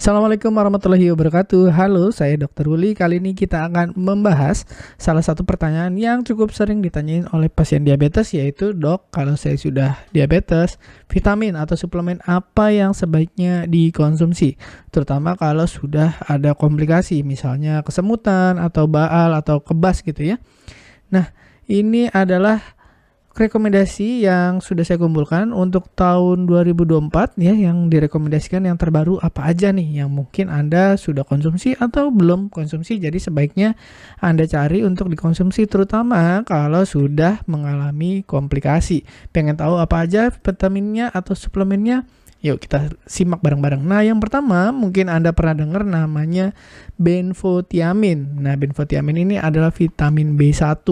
Assalamualaikum warahmatullahi wabarakatuh. Halo, saya Dr. Uli. Kali ini kita akan membahas salah satu pertanyaan yang cukup sering ditanyain oleh pasien diabetes, yaitu, "Dok, kalau saya sudah diabetes, vitamin atau suplemen apa yang sebaiknya dikonsumsi?" Terutama kalau sudah ada komplikasi, misalnya kesemutan atau baal atau kebas gitu ya. Nah, ini adalah rekomendasi yang sudah saya kumpulkan untuk tahun 2024 ya, yang direkomendasikan yang terbaru apa aja nih yang mungkin Anda sudah konsumsi atau belum konsumsi. Jadi sebaiknya Anda cari untuk dikonsumsi, terutama kalau sudah mengalami komplikasi. Pengen tahu apa aja vitaminnya atau suplemennya? Yuk kita simak bareng-bareng. Nah, yang pertama mungkin Anda pernah dengar namanya benfotiamin. Nah, benfotiamin ini adalah vitamin B1.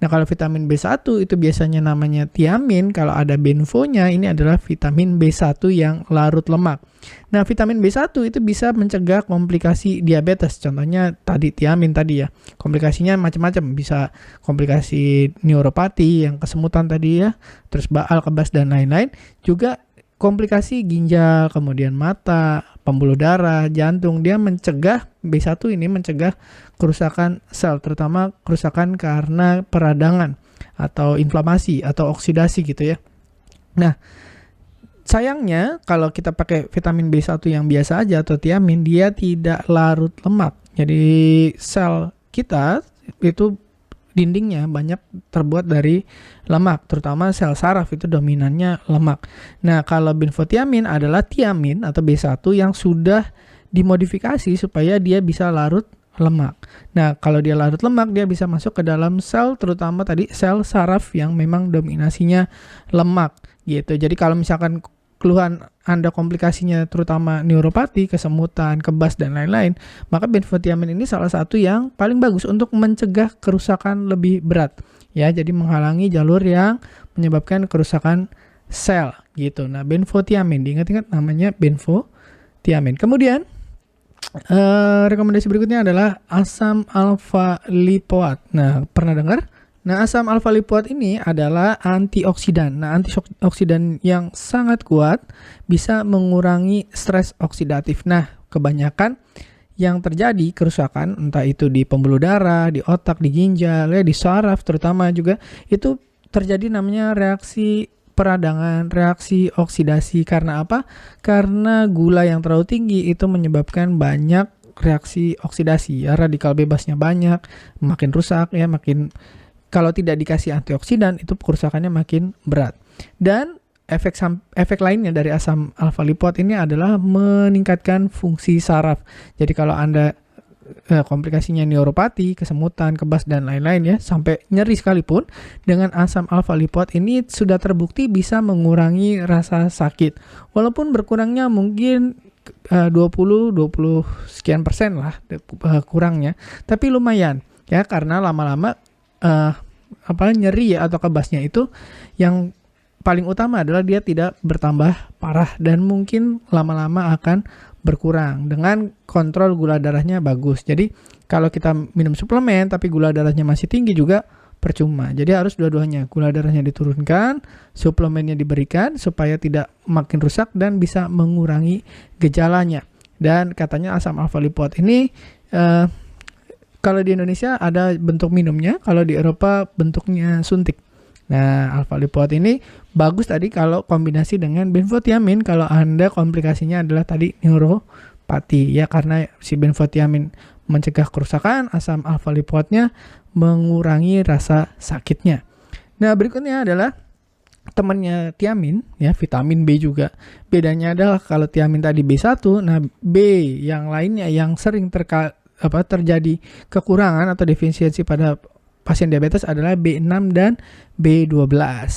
Nah, kalau vitamin B1 itu biasanya namanya tiamin, kalau ada benfonya ini adalah vitamin B1 yang larut lemak. Nah, vitamin B1 itu bisa mencegah komplikasi diabetes. Contohnya tadi tiamin tadi ya. Komplikasinya macam-macam, bisa komplikasi neuropati yang kesemutan tadi ya, terus baal, kebas dan lain-lain. Juga komplikasi ginjal, kemudian mata, pembuluh darah, jantung. Dia mencegah, B1 ini mencegah kerusakan sel, terutama kerusakan karena peradangan atau inflamasi atau oksidasi gitu ya. Nah, sayangnya kalau kita pakai vitamin B1 yang biasa aja atau tiamin, dia tidak larut lemak. Jadi sel kita itu dindingnya banyak terbuat dari lemak, terutama sel saraf itu dominannya lemak. Nah, kalau benfotiamin adalah tiamin atau B1 yang sudah dimodifikasi supaya dia bisa larut lemak. Nah, kalau dia larut lemak, dia bisa masuk ke dalam sel, terutama tadi sel saraf yang memang dominasinya lemak gitu. Jadi kalau misalkan keluhan Anda komplikasinya terutama neuropati, kesemutan, kebas, dan lain-lain, maka benfotiamin ini salah satu yang paling bagus untuk mencegah kerusakan lebih berat. Ya, jadi menghalangi jalur yang menyebabkan kerusakan sel gitu. Nah, benfotiamin, diingat-ingat namanya benfotiamin. Kemudian, rekomendasi berikutnya adalah asam alfa lipoat. Nah, pernah dengar? Nah, asam alfa lipoat ini adalah antioksidan. Nah, antioksidan yang sangat kuat bisa mengurangi stres oksidatif. Nah, kebanyakan yang terjadi kerusakan, entah itu di pembuluh darah, di otak, di ginjal, ya, di saraf terutama juga, itu terjadi namanya reaksi peradangan, reaksi oksidasi. Karena apa? Karena gula yang terlalu tinggi itu menyebabkan banyak reaksi oksidasi. Ya, radikal bebasnya banyak, makin rusak ya, makin kalau tidak dikasih antioksidan itu kerusakannya makin berat. Dan efek lainnya dari asam alfa lipoat ini adalah meningkatkan fungsi saraf. Jadi kalau Anda komplikasinya neuropati, kesemutan, kebas dan lain-lain ya, sampai nyeri sekalipun, dengan asam alfa lipoat ini sudah terbukti bisa mengurangi rasa sakit. Walaupun berkurangnya mungkin 20 sekian persen lah kurangnya, tapi lumayan ya, karena lama-lama nyeri ya atau kebasnya itu yang paling utama adalah dia tidak bertambah parah dan mungkin lama-lama akan berkurang dengan kontrol gula darahnya bagus. Jadi kalau kita minum suplemen tapi gula darahnya masih tinggi juga percuma. Jadi harus dua-duanya, gula darahnya diturunkan, suplemennya diberikan supaya tidak makin rusak dan bisa mengurangi gejalanya. Dan katanya asam alfa lipoat ini kalau di Indonesia ada bentuk minumnya, kalau di Eropa bentuknya suntik. Nah, alfa lipoat ini bagus tadi kalau kombinasi dengan benfotiamin kalau Anda komplikasinya adalah tadi neuropati ya, karena si benfotiamin mencegah kerusakan, asam alfa lipoatnya mengurangi rasa sakitnya. Nah, berikutnya adalah temannya tiamin ya, vitamin B juga. Bedanya adalah kalau tiamin tadi B1, nah B yang lainnya yang sering terjadi kekurangan atau defisiensi pada pasien diabetes adalah B6 dan B12.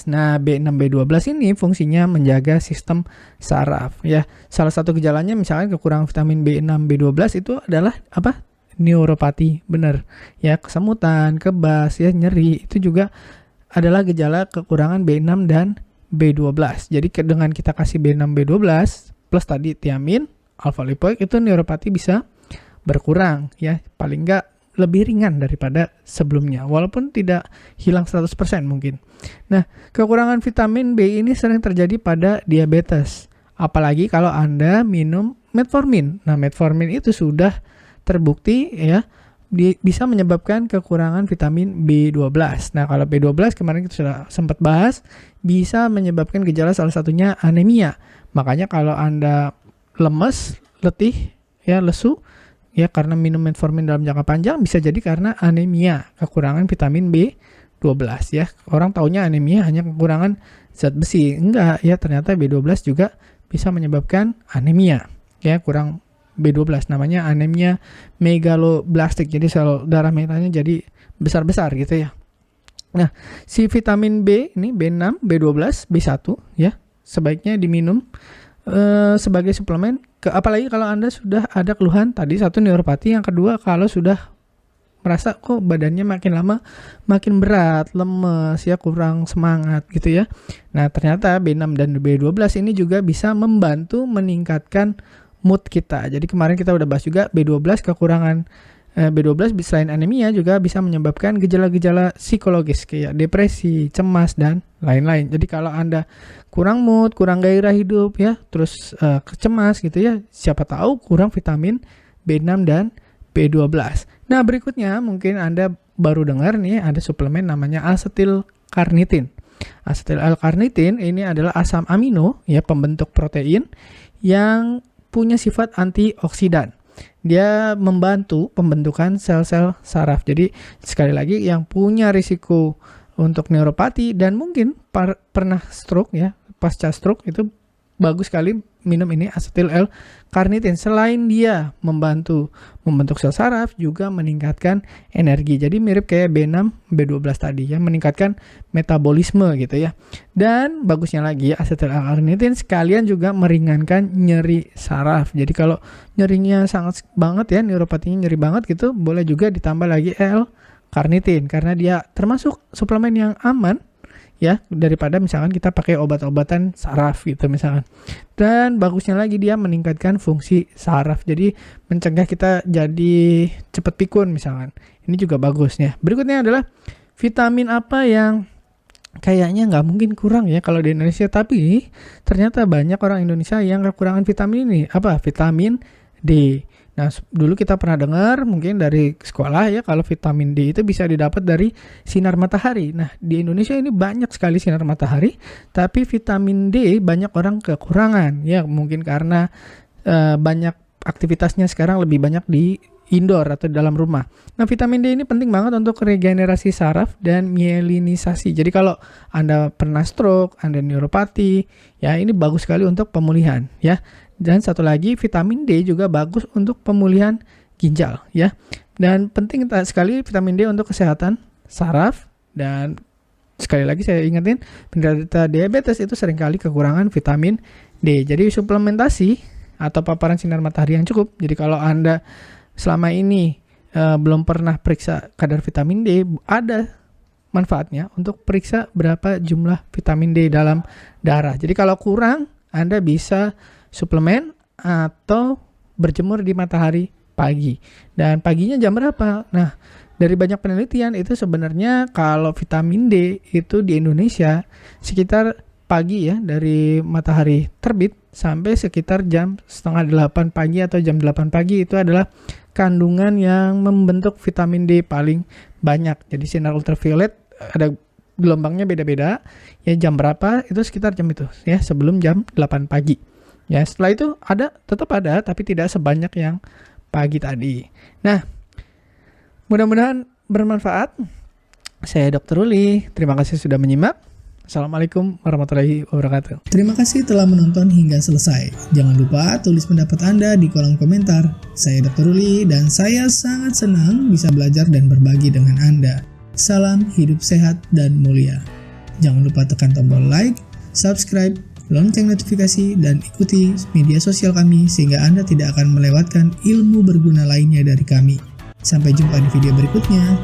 Nah, B6 B12 ini fungsinya menjaga sistem saraf ya. Salah satu gejalanya misalnya kekurangan vitamin B6 B12 itu adalah apa? Neuropati, benar. Ya, kesemutan, kebas, ya, nyeri itu juga adalah gejala kekurangan B6 dan B12. Jadi dengan kita kasih B6 B12 plus tadi tiamin, alfa lipoik, itu neuropati bisa berkurang ya, paling enggak lebih ringan daripada sebelumnya, walaupun tidak hilang 100% mungkin. Nah, kekurangan vitamin B ini sering terjadi pada diabetes Apalagi kalau Anda minum metformin. Nah, metformin itu sudah terbukti ya bisa menyebabkan kekurangan vitamin B12. Nah, kalau B12 kemarin kita sudah sempat bahas, bisa menyebabkan gejala salah satunya anemia. Makanya kalau Anda lemes, letih, ya lesu, ya karena minum metformin dalam jangka panjang, bisa jadi karena anemia, kekurangan vitamin B12 ya. Orang taunya anemia hanya kekurangan zat besi. Enggak ya, ternyata B12 juga bisa menyebabkan anemia. Ya, kurang B12, namanya anemia megaloblastik. Jadi sel darah merahnya jadi besar-besar gitu ya. Nah, si vitamin B ini B6, B12, B1 ya, sebaiknya diminum sebagai suplemen, apalagi kalau Anda sudah ada keluhan tadi, satu neuropati, yang kedua kalau sudah merasa kok badannya makin lama makin berat, lemes ya, kurang semangat gitu ya. Nah, ternyata B6 dan B12 ini juga bisa membantu meningkatkan mood kita. Jadi kemarin kita udah bahas juga B12, kekurangan B12 selain anemia juga bisa menyebabkan gejala-gejala psikologis kayak depresi, cemas, dan lain-lain. Jadi kalau Anda kurang mood, kurang gairah hidup ya, terus cemas gitu ya, siapa tahu kurang vitamin B6 dan B12. Nah, berikutnya mungkin Anda baru dengar nih ada suplemen namanya asetil karnitin. Asetil L-karnitin ini adalah asam amino ya, pembentuk protein yang punya sifat antioksidan. Dia membantu pembentukan sel-sel saraf. Jadi sekali lagi yang punya risiko untuk neuropati dan mungkin pernah stroke ya, pasca stroke, itu bagus sekali minum ini asetil L-karnitin. Selain dia membantu membentuk sel saraf, juga meningkatkan energi. Jadi mirip kayak B6, B12 tadi ya, meningkatkan metabolisme gitu ya. Dan bagusnya lagi asetil L-karnitin sekalian juga meringankan nyeri saraf. Jadi kalau nyerinya sangat banget ya, neuropatinya nyeri banget gitu, boleh juga ditambah lagi L-karnitin karena dia termasuk suplemen yang aman ya, daripada misalkan kita pakai obat-obatan saraf gitu misalkan. Dan bagusnya lagi dia meningkatkan fungsi saraf, jadi mencegah kita jadi cepat pikun misalkan. Ini juga bagusnya. Berikutnya adalah vitamin apa yang kayaknya nggak mungkin kurang ya kalau di Indonesia, tapi ternyata banyak orang Indonesia yang kekurangan vitamin ini. Apa? Vitamin D. Nah, dulu kita pernah dengar mungkin dari sekolah ya, kalau vitamin D itu bisa didapat dari sinar matahari. Nah, di Indonesia ini banyak sekali sinar matahari, tapi vitamin D banyak orang kekurangan. Ya, mungkin karena banyak aktivitasnya sekarang lebih banyak di indoor atau dalam rumah. Nah, vitamin D ini penting banget untuk regenerasi saraf dan mielinisasi. Jadi kalau Anda pernah stroke, Anda neuropati, ya ini bagus sekali untuk pemulihan ya. Dan satu lagi, vitamin D juga bagus untuk pemulihan ginjal ya. Dan penting sekali vitamin D untuk kesehatan saraf. Dan sekali lagi saya ingetin, penderita diabetes itu seringkali kekurangan vitamin D. Jadi suplementasi atau paparan sinar matahari yang cukup. Jadi kalau Anda selama ini belum pernah periksa kadar vitamin D, ada manfaatnya untuk periksa berapa jumlah vitamin D dalam darah. Jadi kalau kurang, Anda bisa suplemen atau berjemur di matahari pagi. Dan paginya jam berapa? Nah, dari banyak penelitian itu sebenarnya kalau vitamin D itu di Indonesia sekitar pagi ya, dari matahari terbit sampai sekitar jam 7:30 pagi atau jam 8 pagi itu adalah kandungan yang membentuk vitamin D paling banyak. Jadi sinar ultraviolet ada gelombangnya beda-beda. Ya, jam berapa? Itu sekitar jam itu ya, sebelum jam 8 pagi. Ya, setelah itu tetap ada, tapi tidak sebanyak yang pagi tadi. Nah, mudah-mudahan bermanfaat. Saya Dr. Uli, terima kasih sudah menyimak. Assalamualaikum warahmatullahi wabarakatuh. Terima kasih telah menonton hingga selesai. Jangan lupa tulis pendapat Anda di kolom komentar. Saya Dr. Uli dan saya sangat senang bisa belajar dan berbagi dengan Anda. Salam hidup sehat dan mulia. Jangan lupa tekan tombol like, subscribe, lonceng notifikasi, dan ikuti media sosial kami sehingga Anda tidak akan melewatkan ilmu berguna lainnya dari kami. Sampai jumpa di video berikutnya.